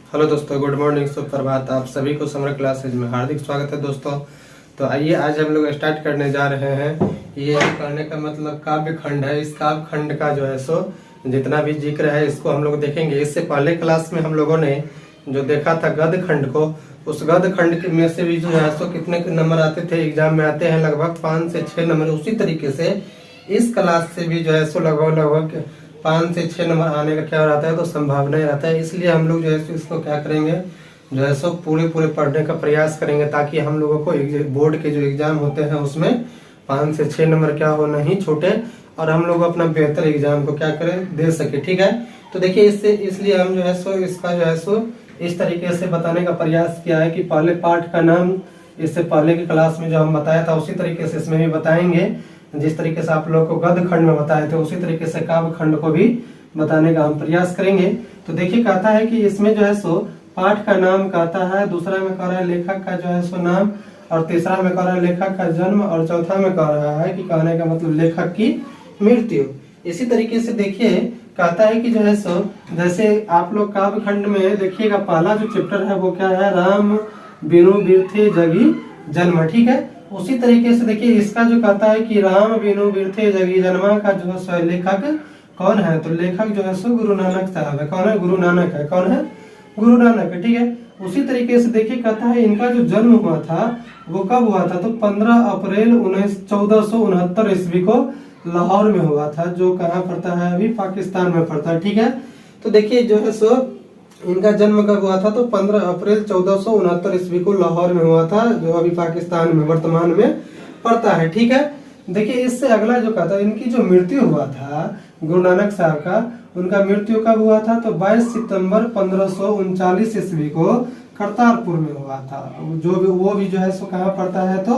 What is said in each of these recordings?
Hello दोस्तों, good morning, सुप्रभात। आप सभी को समर क्लासेज में हार्दिक स्वागत है दोस्तों। तो आइए आज हम लोग स्टार्ट करने जा रहे हैं। ये कहने का मतलब काव्य खंड है। इस काव्य खंड का जो है सो जितना भी जिक्र है इसको हम लोग देखेंगे। इससे पहले क्लास में हम लोगों ने जो देखा था गद्य खंड को, उस गद्य खंड में से भी जो है सो कितने नंबर आते थे, एग्जाम में आते हैं लगभग 5 से 6 नंबर। उसी तरीके से इस क्लास से भी जो है सो लगभग 5 से 6 नंबर आने का क्या रहता है, तो संभावना रहता है। इसलिए हम लोग जो है इसको क्या करेंगे, जो है सो पूरे पढ़ने का प्रयास करेंगे, ताकि हम लोगों को बोर्ड के जो एग्जाम होते हैं उसमें 5 से 6 नंबर क्या हो नहीं छूटे, और हम लोग अपना बेहतर एग्जाम को क्या करें, दे सके। ठीक है, तो देखिए इसलिए हम जो है सो इसका जो है सो इस तरीके से बताने का प्रयास किया है कि पहले पाठ का नाम इससे पहले की क्लास में जो हम बताया था उसी तरीके से इसमें भी बताएंगे। जिस तरीके से आप लोगों को गद्य खंड में बताए थे उसी तरीके से काव्य खंड को भी बताने का हम प्रयास करेंगे। तो देखिए कहता है कि इसमें जो है सो पाठ का नाम कहता है, दूसरा में कह रहा है लेखक का जो है सो नाम, और तीसरा में कह रहा है लेखक का जन्म, और चौथा में कह रहा है कि कहने का मतलब लेखक की मृत्यु। इसी तरीके से देखिए कहता है कि जो है सो जैसे आप लोग काव्य खंड में देखिएगा, पहला जो चैप्टर है वो क्या है, राम बिनु बिरथे जगी जन्म। ठीक है, उसी तरीके से देखिए इसका जो कहता है कि राम बिनु बिरथे जगी जन्मा का जो है लेखक कौन है, तो लेखक जो है सो गुरु नानक साहब है। कौन है, गुरु नानक है। कौन है, गुरु नानक है। ठीक है, उसी तरीके से देखिए कहता है इनका जो जन्म हुआ था वो कब हुआ था, तो 15 अप्रैल 1469 ईस्वी को लाहौर में हुआ था, जो कहाँ पड़ता है, अभी पाकिस्तान में पड़ता है। ठीक है, तो देखिए जो है सो इनका जन्म कब हुआ था, तो 15 अप्रैल 1469 ईस्वी को लाहौर में हुआ था, जो अभी पाकिस्तान में वर्तमान में पड़ता है। ठीक है, देखिए इससे अगला जो कहता है इनकी जो मृत्यु हुआ था गुरु नानक साहब का, उनका मृत्यु कब हुआ था, तो 22 सितंबर 1539 ईस्वी को करतारपुर में हुआ था। वो भी जो है सो कहाँ पड़ता है, तो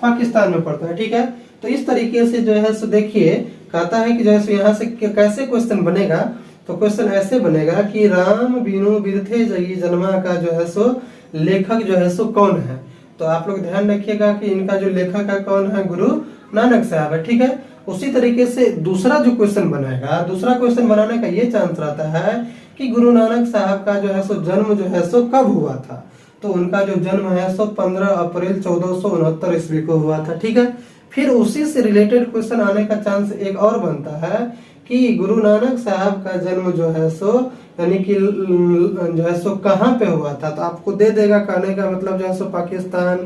पाकिस्तान में पड़ता है। ठीक है, तो इस तरीके से जो है सो देखिए कहता है कि जो है सो यहाँ से कैसे क्वेश्चन बनेगा, तो क्वेश्चन ऐसे बनेगा कि राम बिनु बिरथे जगी जन्मा का जो है सो लेखक जो है सो कौन है। तो आप लोग ध्यान रखिएगा कि इनका जो लेखक है कौन है, गुरु नानक साहब है। ठीक है, उसी तरीके से दूसरा जो क्वेश्चन बनेगा, दूसरा क्वेश्चन बनाने का ये चांस रहता है कि गुरु नानक साहब का जो है सो जन्म जो है सो कब हुआ था, तो उनका जो जन्म है सो 15 अप्रैल 1469 ईस्वी को हुआ था। ठीक है, फिर उसी से रिलेटेड क्वेश्चन आने का चांस एक और बनता है कि गुरु नानक साहब का जन्म जो है सो यानी कि जो है सो कहाँ पे हुआ था, तो आपको दे देगा कहने का मतलब जो है सो पाकिस्तान,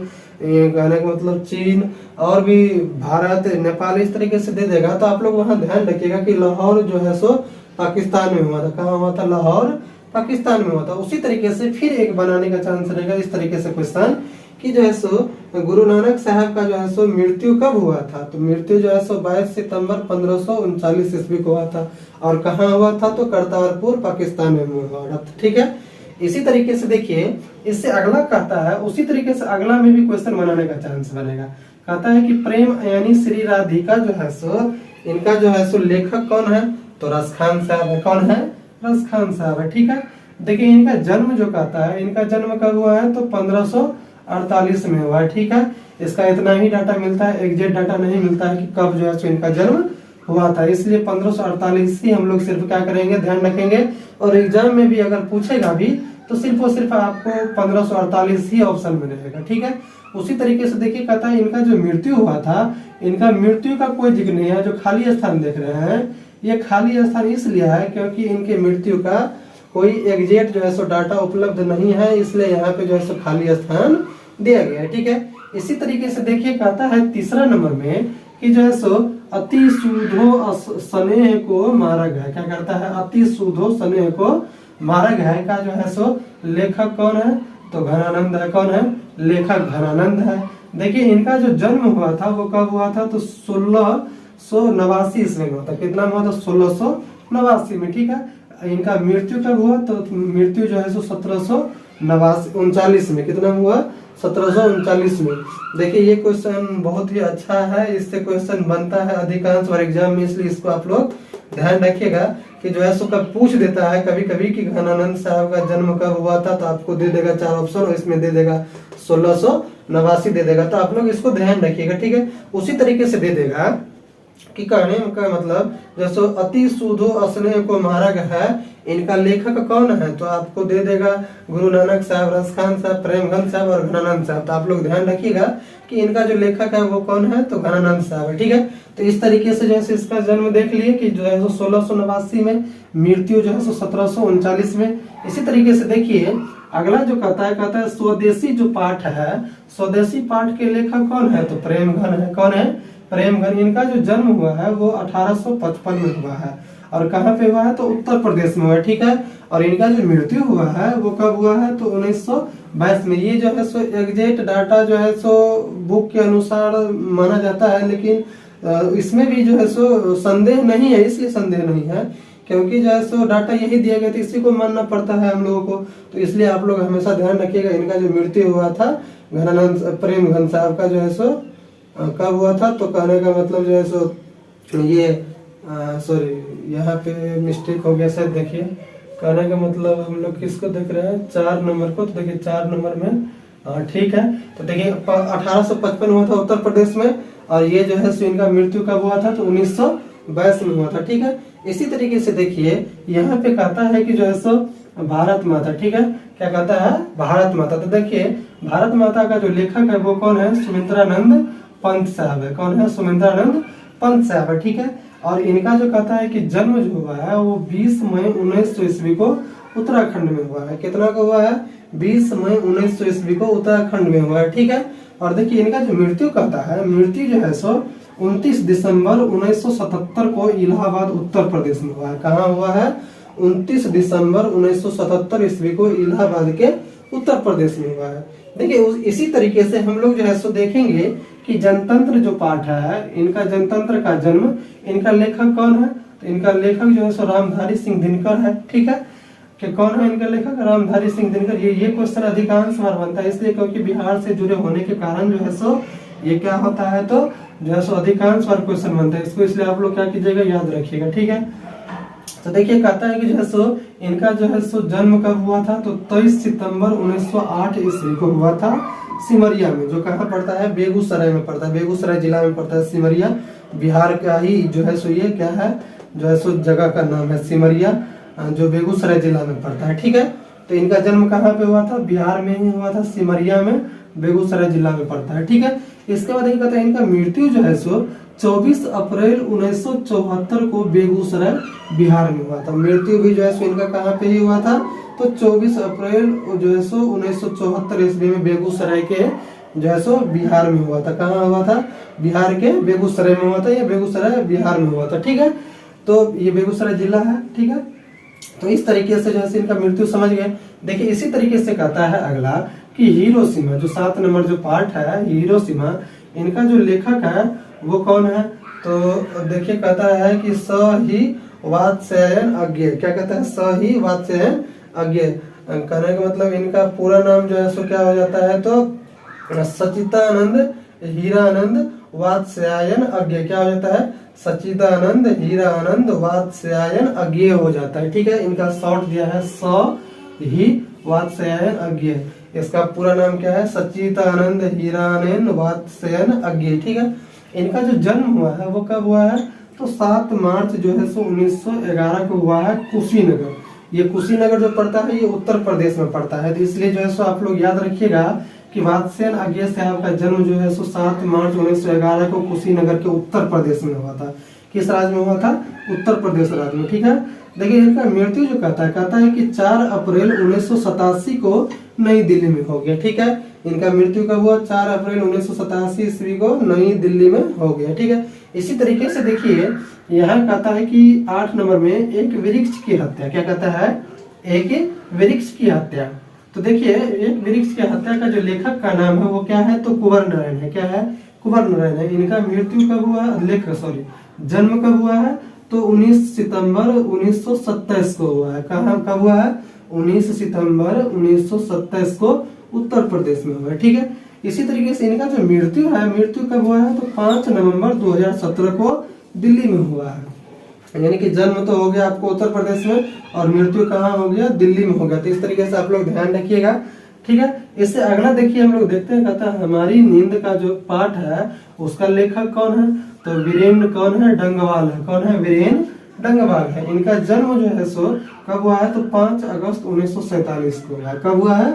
कहने का मतलब चीन, और भी भारत, नेपाल, इस तरीके से दे देगा। तो आप लोग वहाँ ध्यान रखिएगा कि लाहौर जो है सो पाकिस्तान में हुआ था। कहाँ हुआ था, लाहौर पाकिस्तान में हुआ था। उसी तरीके से फिर एक बनाने का चांस रहेगा इस तरीके से क्वेश्चन कि जो है सो गुरु नानक साहब का जो है सो मृत्यु कब हुआ था, तो मृत्यु जो है सो 22 सितंबर 1539 ईस्वी को हुआ था, और कहाँ हुआ था, तो करतारपुर पाकिस्तान में हुआ था। ठीक है, इसी तरीके से देखिए इससे अगला कहता है, उसी तरीके से अगला में भी क्वेश्चन बनाने का चांस बनेगा। कहता है कि प्रेम यानी श्री राधिका जो है सो इनका जो है सो लेखक कौन है, तो रसखान साहब है। कौन है, रसखान साहब है। ठीक है, देखिए इनका जन्म जो कहता है, इनका जन्म कब हुआ है, तो 1548 में हुआ है। ठीक है, इसका इतना ही डाटा मिलता है, एग्जैक्ट डाटा नहीं मिलता है कि कब जो है सो इनका जन्म हुआ था, इसलिए 1548 ही हम लोग सिर्फ क्या करेंगे, ध्यान रखेंगे। और एग्जाम में भी अगर पूछेगा भी तो सिर्फ और सिर्फ आपको 1548 ही ऑप्शन में रहेगा। ठीक है, उसी तरीके से देखिए कहता है इनका जो मृत्यु हुआ था, इनका मृत्यु का कोई जिक्र नहीं है। जो खाली स्थान देख रहे हैं ये खाली स्थान इसलिए है क्योंकि इनके मृत्यु का कोई एग्जैक्ट जो है सो डाटा उपलब्ध नहीं है, इसलिए यहाँ पे जो है सो खाली स्थान दिया गया है। ठीक है, इसी तरीके से देखिए कहता है तीसरा नंबर में कि जो है सो अति सुधो स्नेह को मारा गया। क्या करता है, अति सुधो स्नेह को मारा गया का जो है सो लेखक कौन है, तो घनानंद है। कौन है, लेखक घनानंद है। देखिए इनका जो जन्म हुआ था वो कब हुआ था, तो 1689 ईस्वी में हुआ था। कितना में हुआ था, 1689 में। ठीक है, इनका मृत्यु कब हुआ, तो मृत्यु जो है सो 1739 में। कितना में हुआ, 1739 में। देखिए ये क्वेश्चन बहुत ही अच्छा है, इससे क्वेश्चन बनता है अधिकांश बार एग्जाम में, इसलिए इसको आप लोग ध्यान रखिएगा कि जो है सो कब पूछ देता है कभी कभी कि घनानंद साहब का जन्म कब हुआ था, तो आपको दे देगा 4 ऑप्शन, और इसमें दे देगा 1689 दे देगा। तो आप लोग इसको ध्यान रखिएगा। ठीक है, उसी तरीके से दे देगा कि कहने का मतलब जैसे अति सुधो स्नेह को मार्ग है, इनका लेखक कौन है? तो आपको दे देगा गुरु नानक साहब, रसखान साहब, प्रेमगंज साहब और घनानंद साहब। तो आप लोग ध्यान रखिएगा कि इनका जो लेखक है वो कौन है? तो घनानंद साहब है। ठीक है, तो इस तरीके से जैसे इसका जन्म देख लिए कि जो है 1689 में, मृत्यु जो है 1739 में। इसी तरीके से देखिए अगला जो कहता है स्वदेशी जो पाठ है, स्वदेशी पाठ के लेखक कौन है? तो प्रेमघन है। कौन है? प्रेमघन। इनका जो जन्म हुआ है वो 1855 में हुआ है और कहाँ पे हुआ है? तो उत्तर प्रदेश में हुआ है। ठीक है, और इनका जो मृत्यु हुआ है वो कब हुआ है? तो 1922 में। ये जो है सो एग्जैक्ट डाटा जो है सो बुक के अनुसार माना जाता है, लेकिन इसमें भी जो है सो संदेह नहीं है। इसलिए संदेह नहीं है क्योंकि जो है सो डाटा यही दिया गया था, इसी को मानना पड़ता है हम लोगों को। तो इसलिए आप लोग हमेशा ध्यान रखिएगा इनका जो मृत्यु हुआ था घनानंद प्रेमघन साहब का जो है सो कब हुआ था? तो कहने का मतलब जो है सो ये सॉरी यहाँ पे मिस्टेक हो गया शायद। देखिए कहने का मतलब हम लोग किसको देख रहे हैं? 4 नंबर को। तो देखिए 4 नंबर में ठीक है। तो देखिए 1855 हुआ था उत्तर प्रदेश में और ये जो है सो इनका मृत्यु कब हुआ था? तो 1922 में हुआ था। ठीक है, इसी तरीके से देखिए यहाँ पे कहता है कि जो है सो भारत माता। ठीक है, क्या कहता है? भारत माता। तो देखिए भारत माता का जो लेखक है वो कौन है? सुमित्रानंद पंत साहब है। कौन है? सुमित्रानंद पंत साहब है। ठीक है, और इनका जो कहता है कि जन्म जो हुआ है वो 20 मई 1900 ईस्वी को उत्तराखंड में हुआ है। कितना को हुआ है? 20 मई 1900 ईस्वी को उत्तराखंड में हुआ है। ठीक है, और देखिए इनका जो मृत्यु कहता है, मृत्यु जो है सो 29 दिसंबर 1977 को इलाहाबाद उत्तर प्रदेश में हुआ है। कहाँ हुआ है? 29 दिसंबर 1977 ईस्वी को इलाहाबाद के उत्तर प्रदेश में हुआ है। देखिए इसी तरीके से हम लोग जो है सो देखेंगे कि जनतंत्र जो पाठ है, इनका जनतंत्र का जन्म, इनका लेखक कौन है? तो इनका लेखक जो है सो रामधारी सिंह दिनकर है। ठीक है, कि कौन है इनका लेखक? रामधारी सिंह दिनकर। ये क्वेश्चन अधिकांश बार बनता है इसलिए क्योंकि बिहार से जुड़े होने के कारण जो है सो ये क्या होता है? तो जो है सो अधिकांश बार क्वेश्चन बनता है इसको, इसलिए आप लोग क्या कीजिएगा? याद रखिएगा। ठीक है, तो देखिए कहता है कि जो है सो इनका जो है सो जन्म कब हुआ था? तो 23 सितंबर 1908 ईस्वी को हुआ था सिमरिया में, जो कहाँ पड़ता है? बेगूसराय में पड़ता है। बेगूसराय जिला में पड़ता है सिमरिया। बिहार का ही जो है सो ये क्या है? जो है सो जगह का नाम है सिमरिया, जो बेगूसराय जिला में पड़ता है। ठीक है, तो इनका जन्म कहाँ पे हुआ था? बिहार में ही हुआ था, सिमरिया में, बेगूसराय जिला में पड़ता है। ठीक है, इसके बाद ये कहता है इनका मृत्यु जो है सो 24 अप्रैल 1974 को बेगूसराय बिहार में हुआ था। मृत्यु भी जो है सो इनका कहाँ पे ही हुआ था? तो 24 अप्रैल जो है सो 1974 ईस्वी में बेगूसराय के जो है सो बिहार में हुआ था। कहाँ हुआ था? बिहार के बेगूसराय में हुआ था, या बेगूसराय बिहार में हुआ था। ठीक है, तो ये बेगूसराय जिला है। ठीक है, तो इस तरीके से जो है इनका मृत्यु समझ गए। देखिए इसी तरीके से कहता है अगला कि हिरोशिमा, जो 7 नंबर जो पार्ट है हिरोशिमा, इनका जो लेखक है वो कौन है? तो देखिए कहता है कि स ही वात्स्यायन अज्ञेय। क्या कहता है? स ही वात्स्यायन अज्ञेय। कहने का मतलब इनका पूरा नाम जो है सो क्या हो जाता है? तो सच्चिदानंद हीरानंद वात्स्यायन अज्ञेय। क्या हो जाता है? सच्चिदानंद हीरानंद वात्स्यायन अज्ञेय हो जाता है। ठीक है, इनका शॉर्ट दिया है स ही वात्स्यायन अज्ञेय। इसका पूरा नाम क्या है? सच्चिदानंद हीरानंद वात्स्यायन अज्ञेय। ठीक है, इनका जो जन्म हुआ है वो कब हुआ है? तो 7 मार्च जो है सो 1911 को हुआ है कुशीनगर। ये कुशीनगर जो पड़ता है ये उत्तर प्रदेश में पड़ता है, तो इसलिए जो है सो आप लोग याद रखिएगा कि वात्स्यायन अज्ञेय साहब का जन्म जो है सो 7 मार्च 1911 को कुशीनगर के उत्तर प्रदेश में हुआ था। किस राज्य में हुआ था? उत्तर प्रदेश राज्य में। ठीक है, देखिए इनका मृत्यु जो कहता है कि 4 अप्रैल 1987 को नई दिल्ली में हो गया। ठीक है, इनका मृत्यु कब हुआ? 4 अप्रैल 1987 ईस्वी को नई दिल्ली में हो गया। ठीक है, इसी तरीके से देखिए यहाँ कहता है कि 8 नंबर में एक वृक्ष की हत्या। क्या कहता है? एक वृक्ष की हत्या। तो देखिए एक वृक्ष की हत्या का जो लेखक का नाम है वो क्या है? तो कुंवर नारायण है। क्या है? कुंवर नारायण है। इनका मृत्यु कब हुआ? जन्म कब हुआ है? तो 19 सितंबर 1927 को हुआ है। कहाँ कब हुआ है? 19 सितंबर 1927 को उत्तर प्रदेश में हुआ है। ठीक है, इसी तरीके से इनका जो मृत्यु है, मृत्यु कब हुआ है? तो 5 नवंबर 2017 को दिल्ली में हुआ है। यानी कि जन्म तो हो गया आपको उत्तर प्रदेश में और मृत्यु कहाँ हो गया? दिल्ली में हो गया। तो इस तरीके से आप लोग ध्यान रखिएगा। ठीक है, इससे अगला देखिए हम लोग देखते हैं, कहता है हमारी नींद का जो पाठ है उसका लेखक कौन है? तो वीरेन कौन है? डंगवाल है। कौन है? वीरेन डंगवाल है। इनका जन्म जो है सो कब हुआ है? तो 5 अगस्त 1947 को हुआ है। कब हुआ है?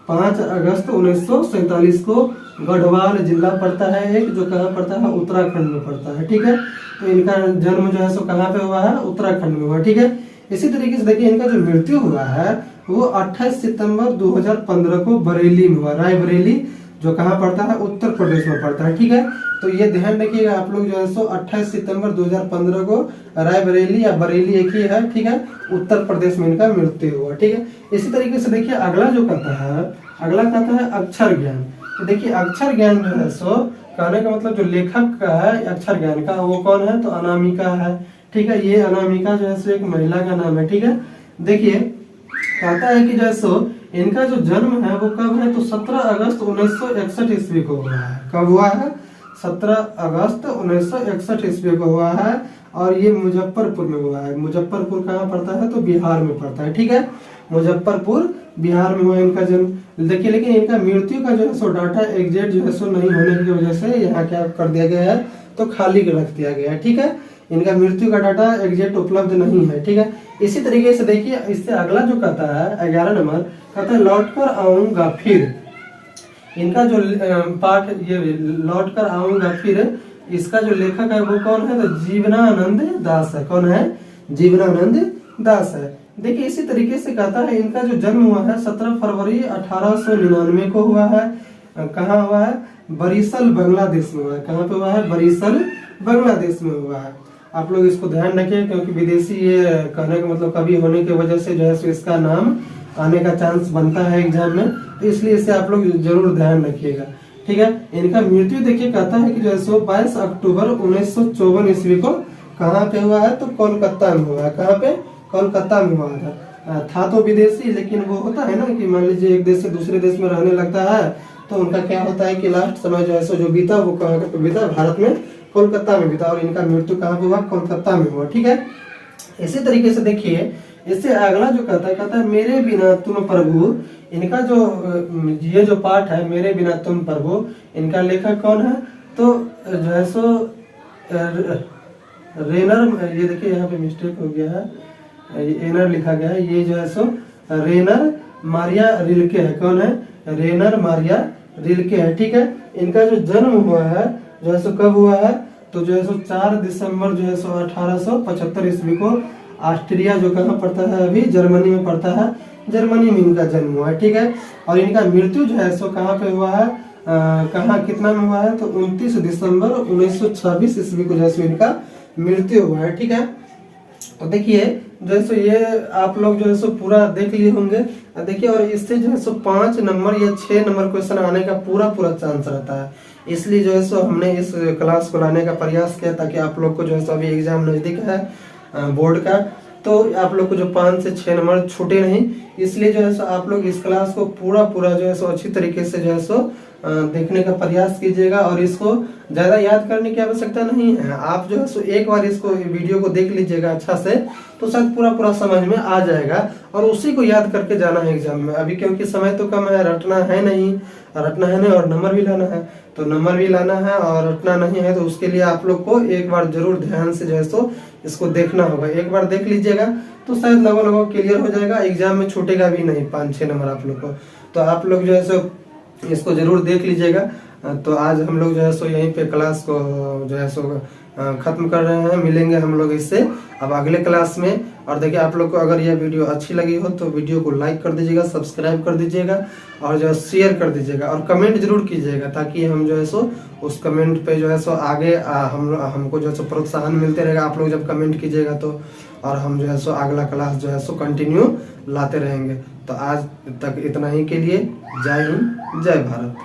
5 अगस्त 1947 को। गढ़वाल जिला पड़ता है एक, जो कहाँ पड़ता है? उत्तराखंड में पड़ता है। ठीक है, तो इनका जन्म जो है सो कहाँ पे हुआ है? उत्तराखंड में हुआ। ठीक है, इसी तरीके से देखिए इनका जो मृत्यु हुआ है वो 28 सितंबर 2015 को बरेली में हुआ। रायबरेली जो कहाँ पड़ता है? उत्तर प्रदेश में पड़ता है। ठीक है, तो ये ध्यान रखिएगा आप लोग जो है सो 28 सितंबर 2015 को रायबरेली या बरेली एक ही है। ठीक है, उत्तर प्रदेश में इनका मृत्यु हुआ। ठीक है, इसी तरीके से देखिए अगला जो कहता है, अगला कहता है अक्षर ज्ञान। तो देखिए अक्षर ज्ञान जो है सो कहने का मतलब जो लेखक का है अक्षर ज्ञान का, वो कौन है? तो अनामिका है। ठीक है, ये अनामिका जो है सो एक महिला का नाम है। ठीक है, देखिए कहता है कि जो है सो इनका जो जन्म है वो कब है? तो 17 अगस्त 1961 ईस्वी को हुआ है। कब हुआ है? 17 अगस्त 1961 ईस्वी को हुआ है और ये मुजफ्फरपुर में हुआ है। मुजफ्फरपुर कहाँ पड़ता है? तो बिहार में पड़ता है। ठीक है, मुजफ्फरपुर बिहार में हुआ इनका जन्म। देखिए लेकिन इनका मृत्यु का जो है सो डाटा एग्जैक्ट जो है सो नहीं होने की वजह से यहाँ क्या कर दिया गया है? तो खाली रख दिया गया है। ठीक है, इनका मृत्यु का डाटा एग्जैक्ट उपलब्ध नहीं है। ठीक है, इसी तरीके से देखिए इससे अगला जो कहता है 11 नंबर कहता है लौट कर आऊंगा फिर। इनका जो पाठ ये लौट कर आऊंगा फिर, इसका जो लेखक है वो कौन है? तो जीवनानंद दास है। कौन है? जीवनानंद दास है। देखिए इसी तरीके से कहता है इनका जो जन्म हुआ है 17 फरवरी 1899 को हुआ है। कहाँ हुआ है? बरिसल बांग्लादेश में हुआ है। कहाँ पे हुआ है? बरिसल बांग्लादेश में हुआ है। आप लोग इसको ध्यान रखिए क्योंकि विदेशी ये कहने का मतलब कवि होने की वजह से जो है सो इसका नाम आने का चांस बनता है एग्जाम में, तो इसलिए इसे आप लोग जरूर ध्यान रखिएगा। ठीक है, इनका मृत्यु देखिए कहता है कि जो है सो 22 अक्टूबर 1954 ईस्वी को कहाँ पे हुआ है? तो कोलकाता में हुआ है। कहाँ पे? कोलकाता में हुआ था तो विदेशी, लेकिन वो होता है ना कि मान लीजिए एक देश से दूसरे देश में रहने लगता है तो उनका क्या होता है कि लास्ट समय जो है सो जो बीता वो कहाँ पे बीता? भारत में, कोलकाता में बीता। और इनका मृत्यु कहाँ पे हुआ? कोलकाता में हुआ। ठीक है, इसी तरीके से देखिए इससे अगला जो कहता है मेरे बिना तुम प्रभु। इनका जो ये जो पाठ है मेरे बिना तुम प्रभु, इनका लेखक कौन है? तो जो है सो रेनर, ये देखिए यहाँ पे मिस्टेक हो गया है, एनर लिखा गया है, ये जो है सो रेनर मारिया रिल्के है। कौन है? रेनर मारिया रिल्के है। ठीक है, इनका जो जन्म हुआ है जो है सो कब हुआ है? तो जो है सो 4 दिसंबर जो है सो 1875 ईस्वी को ऑस्ट्रिया जो कहाँ पड़ता है? अभी जर्मनी में पड़ता है। जर्मनी में इनका जन्म हुआ है। ठीक है, और इनका मृत्यु जो है सो कहाँ पे हुआ है? कहाँ कितना में हुआ है? तो 29 दिसंबर 1926 ईस्वी को जो है सो इनका मृत्यु हुआ है। ठीक है, तो देखिए जो है सो ये आप लोग जो है सो पूरा देख लिए होंगे। देखिए और इससे जो है सो 5 नंबर या 6 नंबर क्वेश्चन आने का पूरा चांस रहता है। इसलिए जो है सो हमने इस क्लास को लाने का प्रयास किया ताकि आप लोग को जो है सो अभी एग्जाम नजदीक है बोर्ड का, तो आप लोग को जो 5 से 6 नंबर छूटे नहीं। इसलिए जो है सो आप लोग इस क्लास को पूरा जो है सो अच्छी तरीके से जो है सो देखने का प्रयास कीजिएगा और इसको ज्यादा याद करने की आवश्यकता नहीं है। आप जो है सो एक बार इसको वीडियो को देख लीजिएगा अच्छा से, तो शायद पूरा समझ में आ जाएगा और उसी को याद करके जाना है एग्जाम में। अभी क्योंकि समय तो कम है, रटना है नहीं और नंबर भी लाना है, तो नंबर भी लाना है और रटना नहीं है, तो उसके लिए आप लोग को एक बार जरूर ध्यान से जो है सो इसको देखना होगा। एक बार देख लीजिएगा तो शायद लगभग क्लियर हो जाएगा, एग्जाम में छूटेगा भी नहीं 5-6 नंबर आप लोग को। तो आप लोग जो है सो इसको जरूर देख लीजिएगा। तो आज हम लोग जो है सो यहीं पे क्लास को जो है सो खत्म कर रहे हैं। मिलेंगे हम लोग इससे अब अगले क्लास में। और देखिए आप लोग को अगर यह वीडियो अच्छी लगी हो तो वीडियो को लाइक कर दीजिएगा, सब्सक्राइब कर दीजिएगा और जो है शेयर कर दीजिएगा और कमेंट जरूर कीजिएगा, ताकि हम जो है सो उस कमेंट पे जो है सो आगे हमको जो है सो प्रोत्साहन मिलते रहेगा। आप लोग जब कमेंट कीजिएगा तो और हम जो है सो अगला क्लास जो है सो कंटिन्यू लाते रहेंगे। तो आज तक इतना ही के लिए जय हिंद, जय भारत।